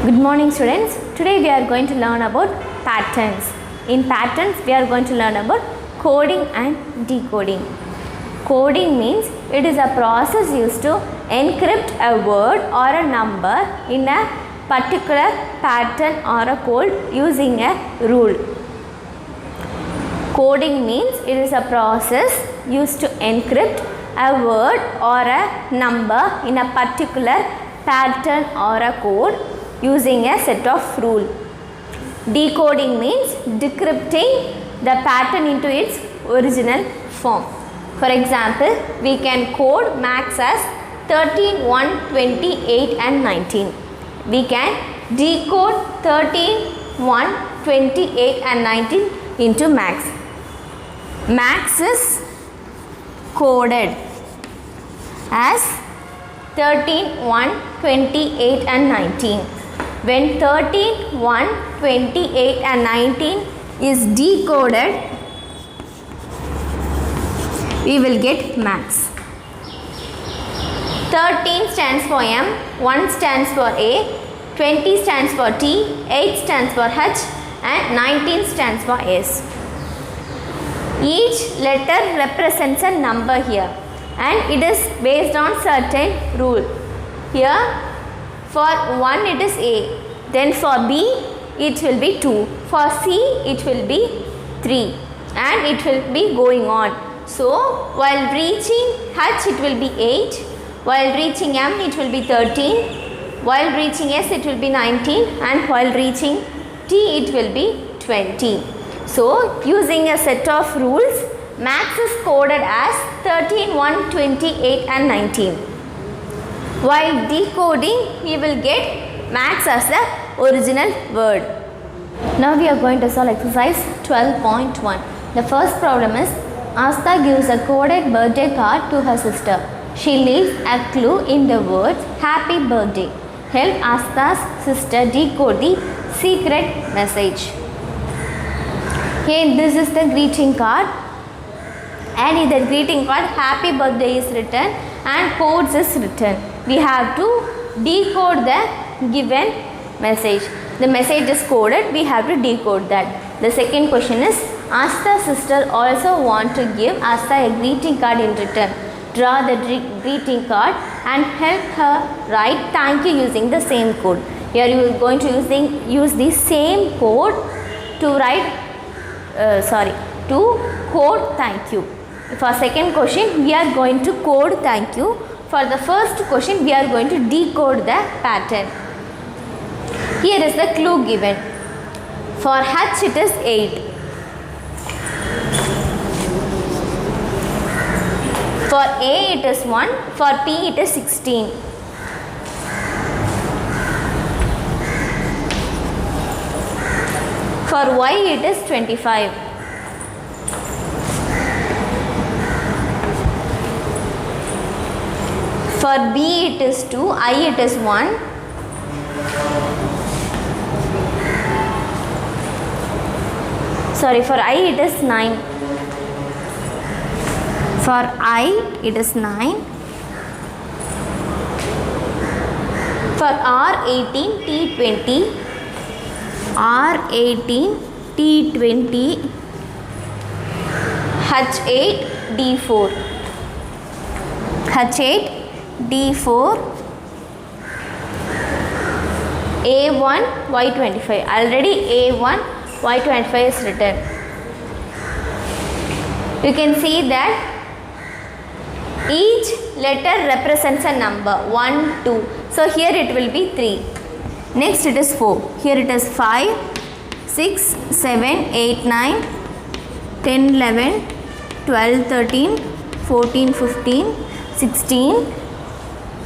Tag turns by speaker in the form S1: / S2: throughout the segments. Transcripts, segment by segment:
S1: Good morning students. Today we are going to learn about patterns. In patterns we are going to learn about coding and decoding. Coding means it is a process used to encrypt a word or a number in a particular pattern or a code using a rule. Coding means it is a process used to encrypt a word or a number in a particular pattern or a code using a set of rules. Decoding means decrypting the pattern into its original form. For example, we can code max as 13, 1, 20, 8 and 19. We can decode 13, 1, 20, 8 and 19 into max. Max is coded as 13, 1, 28 and 19. When 13, 1, 28 and 19 is decoded, we will get max. 13 stands for M, 1 stands for A, 20 stands for T, 8 stands for H and 19 stands for S. Each letter represents a number here and it is based on certain rule. Here for 1 it is A, then for B it will be 2, for C it will be 3 and it will be going on. So while reaching H it will be 8, while reaching M it will be 13, while reaching S it will be 19 and while reaching T it will be 20. So using a set of rules, max is coded as 13, 1, 28 and 19. While decoding, we will get max as the original word. Now we are going to solve exercise 12.1. The first problem is, Asta gives a coded birthday card to her sister. She leaves a clue in the words happy birthday. Help Asta's sister decode the secret message. Here this is the greeting card and in the greeting card happy birthday is written and codes is written. We have to decode the given message. The message is coded, we have to decode that. The second question is, Asta's sister also want to give Asta a greeting card in return. Draw the greeting card and help her write thank you using the same code. Here you are going to use the same code to write to code thank you. For second question, we are going to code thank you. For the first question, we are going to decode the pattern. Here is the clue given. For H it is 8. For A it is 1. For P it is 16. For Y it is 25. For B it is 2, I it is 1. For I it is 9. For I it is 9. For R 18, T 20. R 18, T 20, H 8, D 4. H 8, D 4, A 1, Y 25. Already A 1, Y 25 is written. You can see that each letter represents a number 1, 2. So here it will be 3. Next it is 4. Here it is 5, 6, 7, 8, 9, 10, 11, 12, 13, 14, 15, 16,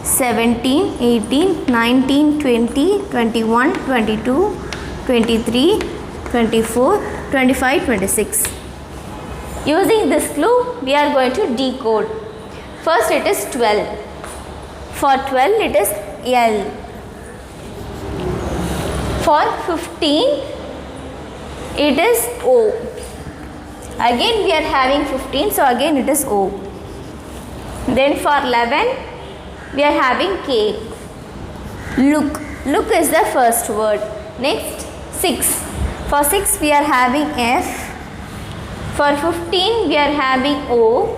S1: 17, 18, 19, 20, 21, 22, 23, 24, 25, 26. Using this clue, we are going to decode. First it is 12. For 12 it is L. For 15 it is O. Again we are having 15, so again it is O. Then for 11 we are having K. Look. Look is the first word. Next 6. For 6 we are having F. For 15 we are having O.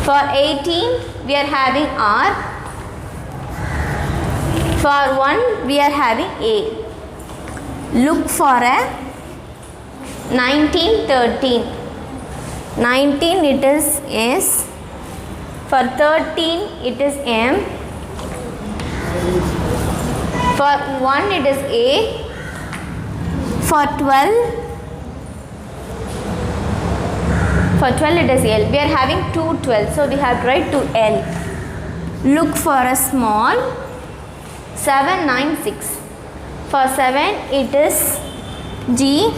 S1: For 18 we are having R. For 1 we are having A. Look for a 19, 13. 19 it is S. For 13 it is M. For 1 it is A. For 12 it is L. We are having 2 12, so we have to write to L. Look for a small 7 9 6. For 7 it is G.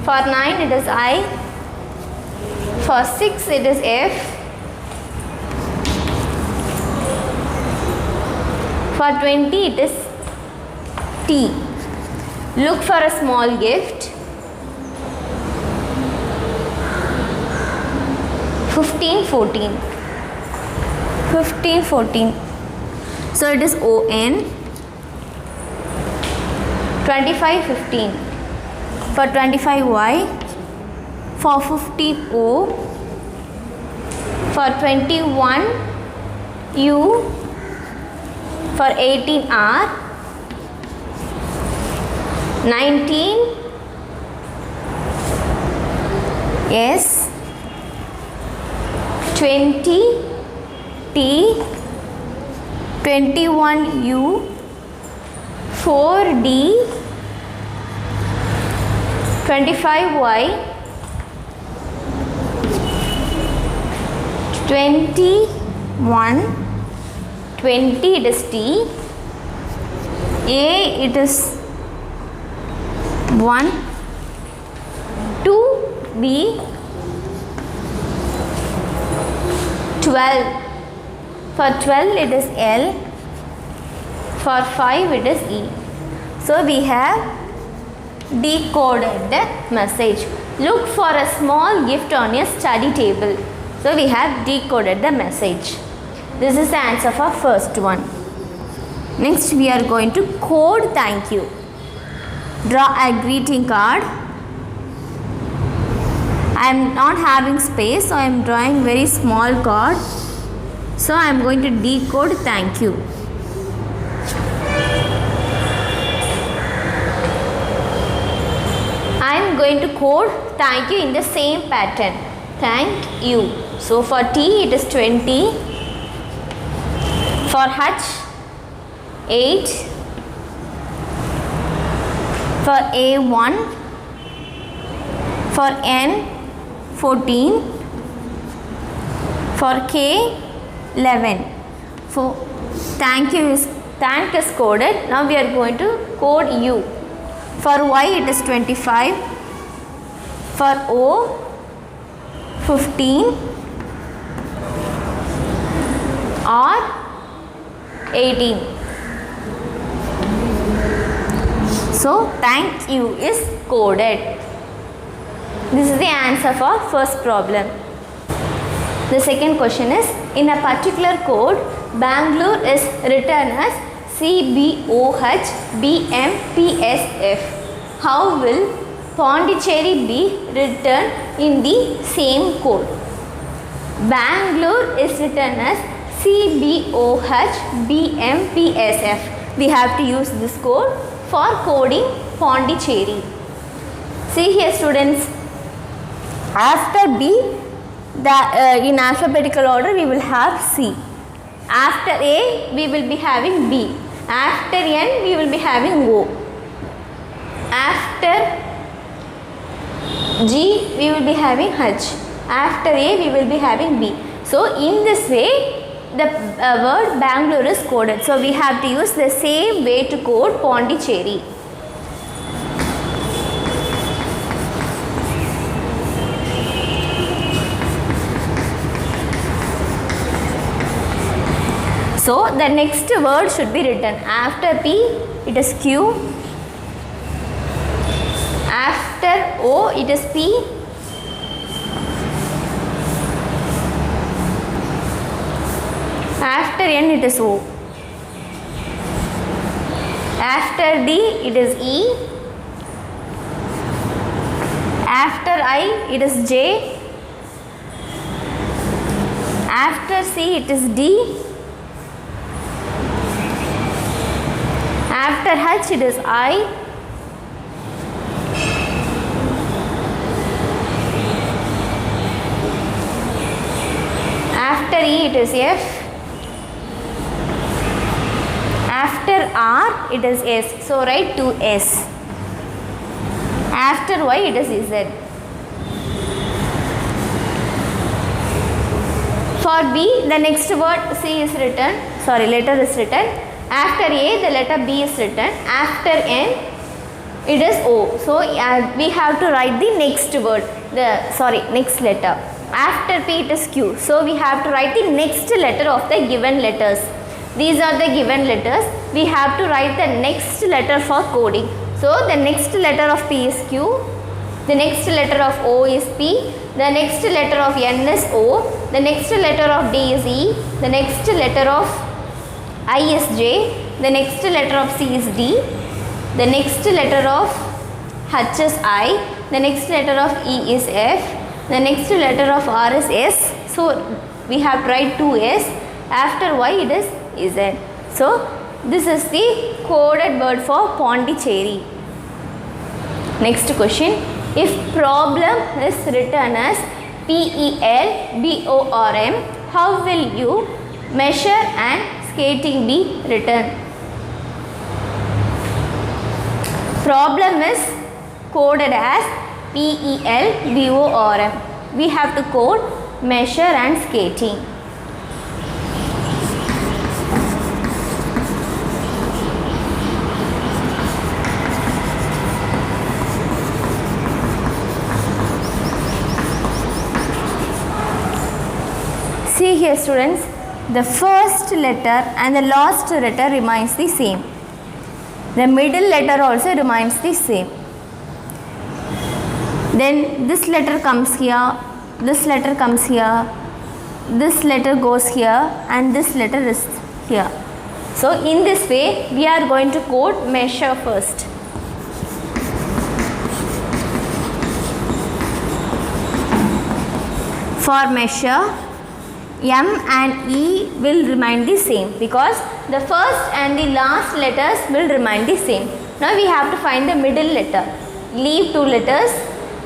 S1: For 9 it is I. For 6 it is F. For 20 it is T. Look for a small gift. 15 14. 15 14. So it is ON. 25 15. For 25 Y. For 15 O. For 21 U. For 18 R. 19 S. 20 T. 21 U. 4 D. 25 Y. 21 20 it is T. A it is 1. 2 B. 12. For 12 it is L. For 5 it is E. So we have decoded the message. Look for a small gift on your study table. So we have decoded the message. This is the answer for first one. Next we are going to code thank you. Draw a greeting card. I am not having space, so I am drawing very small card. So I am going to decode thank you. I am going to code thank you in the same pattern. Thank you. So for T it is 20. For H 8. For A1. For N 14. For K 11. For thank is coded. Now we are going to code U. For Y it is 25. For O 15. R 18. So thank you is coded. This is the answer for first problem. The second question is, in a particular code, Bangalore is written as CBOHBMPSF. How will Pondicherry be written in the same code? Bangalore is written as CBOHBMPSF. We have to use this code for coding Pondicherry. See here students, after B, in alphabetical order we will have C. After A we will be having B. After N we will be having O. After G we will be having H. After A we will be having B. So in this way the word Bangalore is coded. So we have to use the same way to code Pondicherry. So the next word should be written after P, it is Q. After O, it is P. After N, it is O. After D it is E. After I it is J. After C it is D. After H it is I. After E it is F. After R it is S. So write 2S. After Y it is Z. For B the next word C is written. Letter is written. After A the letter B is written. After N it is O. So we have to write the next word. Next letter. After P it is Q. So we have to write the next letter of the given letters. These are the given letters. We have to write the next letter for coding. So the next letter of P is Q. The next letter of O is P. The next letter of N is O. The next letter of D is E. The next letter of I is J. The next letter of C is D. The next letter of H is I. The next letter of E is F. The next letter of R is S. So we have to write 2S. After Y it is Z. So this is the coded word for Pondicherry. Next question. If problem is written as PELBORM, how will you measure and skating be written? Problem is coded as PELBORM. We have to code measure and skating. See here students, the first letter and the last letter remains the same. The middle letter also remains the same. Then this letter comes here, this letter comes here, this letter goes here and this letter is here. So in this way we are going to code measure first. For measure, M and E will remain the same because the first and the last letters will remain the same. Now we have to find the middle letter. Leave 2 letters.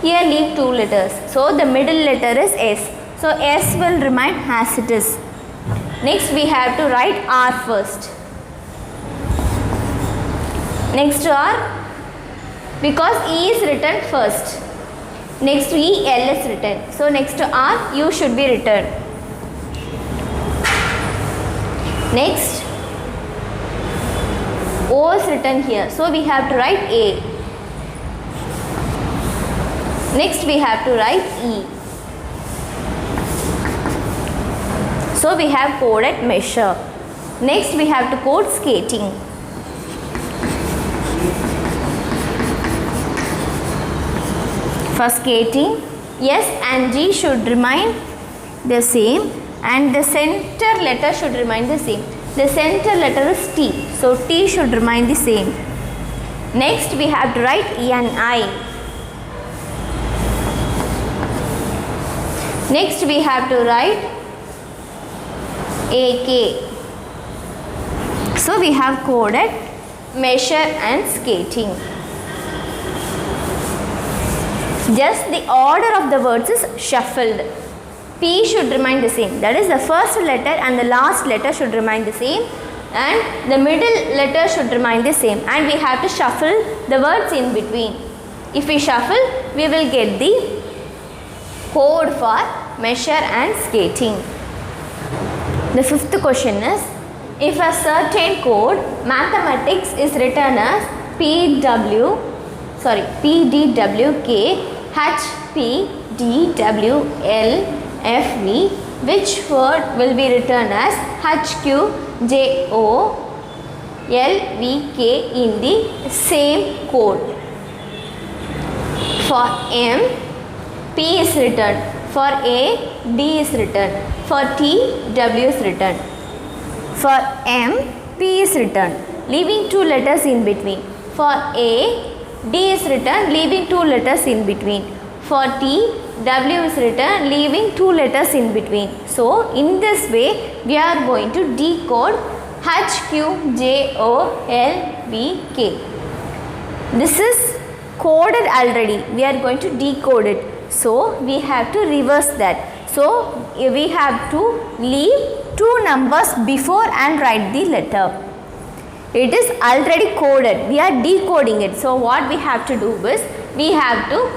S1: Here leave 2 letters. So the middle letter is S. So S will remain as it is. Next we have to write R first. Next to R, because E is written first. Next to E, L is written. So next to R, U should be written. Next, O is written here. So we have to write A. Next we have to write E. So we have coded measure. Next we have to code skating. For skating, S and G should remain the same and the center letter should remain the same. The center letter is T. So T should remain the same. Next we have to write E and I. Next we have to write AK. So we have coded measure and skating. Just the order of the words is shuffled. P should remain the same. That is the first letter and the last letter should remain the same and the middle letter should remain the same and we have to shuffle the words in between. If we shuffle, we will get the code for measure and skating. The fifth question is, if a certain code mathematics is written as PDWK HPDWLFV, which word will be written as HQJOLVK in the same code? For M, P is written. For A, D is written. For T, W is written. For M, P is written. leaving 2 letters in between. For A, D is written leaving 2 letters in between. For T, W is written leaving 2 letters in between. So, in this way, we are going to decode H, Q, J, O, L, V, K. This is coded already. We are going to decode it. So, we have to reverse that. So, we have to leave 2 numbers before and write the letter. It is already coded. We are decoding it. So, what we have to do is, we have to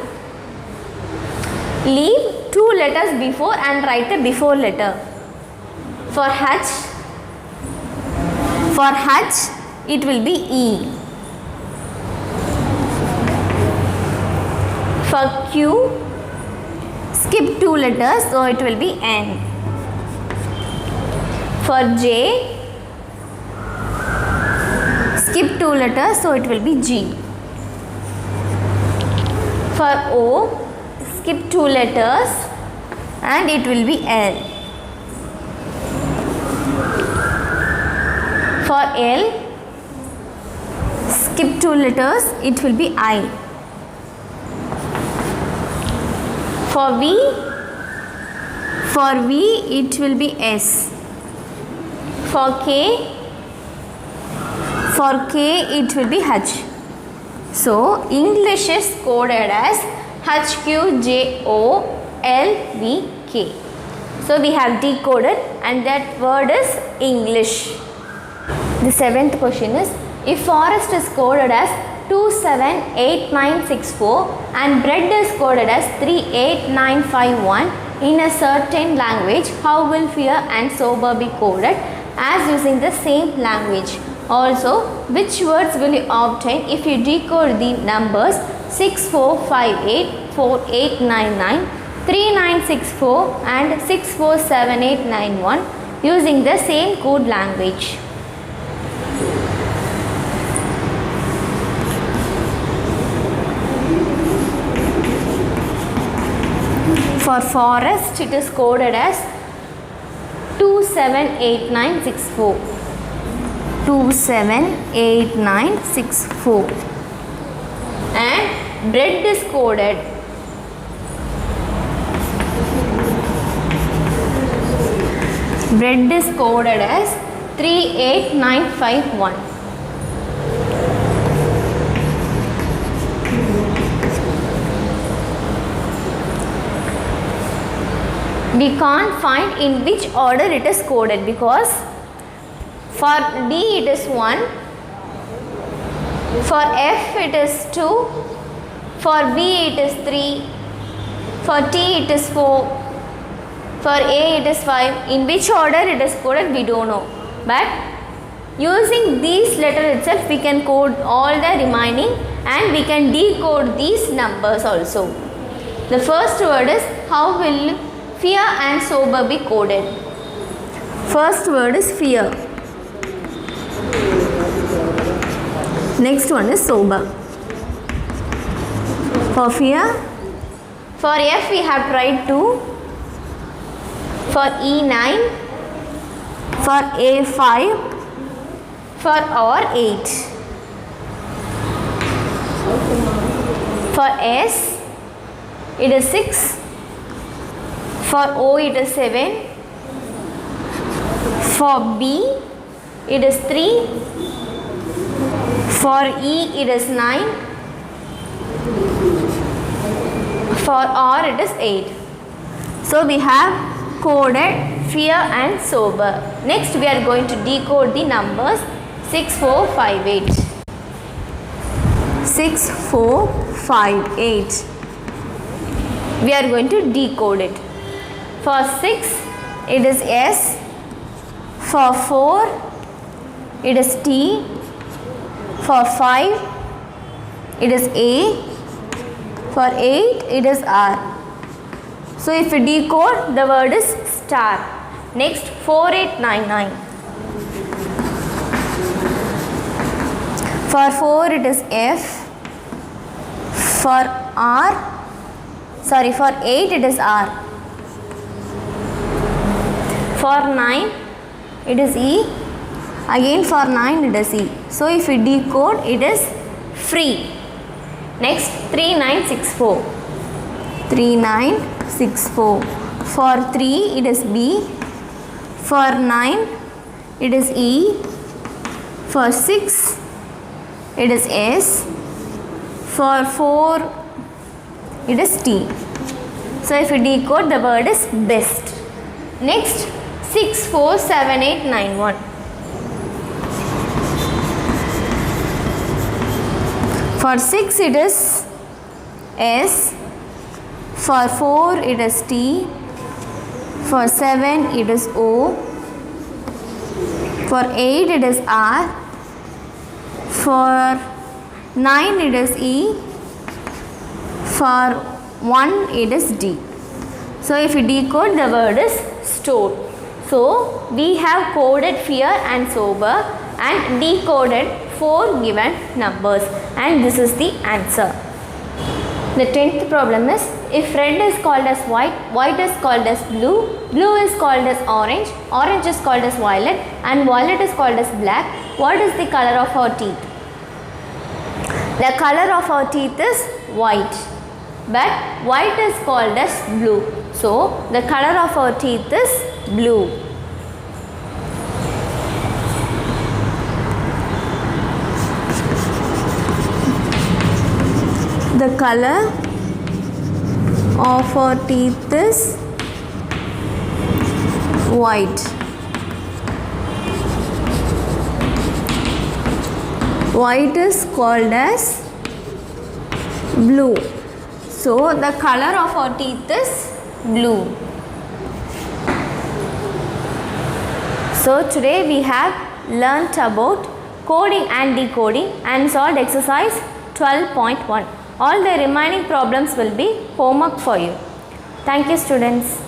S1: leave 2 letters before and write the before letter. For H, it will be E. For Q, skip 2 letters, so it will be N. For J, skip 2 letters, so it will be G. For O, skip 2 letters and it will be L. For L, skip 2 letters, it will be I. For V, it will be S. For K, it will be H. So, English is coded as H, Q, J, O, L, V, K. So, we have decoded and that word is English. The 7th question is, if forest is coded as 278964 and bread is coded as 38951 in a certain language, how will fear and sober be coded as using the same language? Also, which words will you obtain if you decode the numbers 6458, 4899, 3964 and 647891 using the same code language? For forest, it is coded as 278964. 278964. And bread is coded as 38951. We can't find in which order it is coded because for D it is 1, for F it is 2, for B it is 3, for T it is 4, for A it is 5. In which order it is coded we don't know, but using these letters itself we can code all the remaining and we can decode these numbers also. The first word is, how will fear and sober be coded? First word is fear. Next one is sober. For fear, for F we have tried 2, for E 9, for A 5, for R 8. For S it is 6, for O it is 7, for B it is 3, for E it is 9, for R it is 8. So we have coded fear and sober. Next we are going to decode the numbers 6458. 6458. We are going to decode it. For 6 it is S, for 4 it is T, for 5 it is A, for 8 it is R. So if we decode, the word is star. Next 4899. For 4 it is F, for 8 it is R. For 9 it is E, Again for 9 it is E. So if we decode, it is free. Next 3964. 3964. For 3 it is B. For 9 it is E. For 6 it is S. For 4 it is T. So if we decode, the word is best. Next 647891. For 6 it is S. For 4 it is T. For 7 it is O. For 8 it is R. For 9 it is E. For 1 it is D. So if we decode, the word is stored. So we have coded fear and sober and decoded 4 given numbers, and this is the answer. The 10th problem is, if red is called as white, white is called as blue, blue is called as orange, orange is called as violet, and violet is called as black, what is the color of our teeth? The color of our teeth is white, but white is called as blue. So the color of our teeth is blue. The color of our teeth is white. White is called as blue. So the color of our teeth is blue. So today we have learnt about coding and decoding and solved exercise 12.1. All the remaining problems will be homework for you. Thank you, students.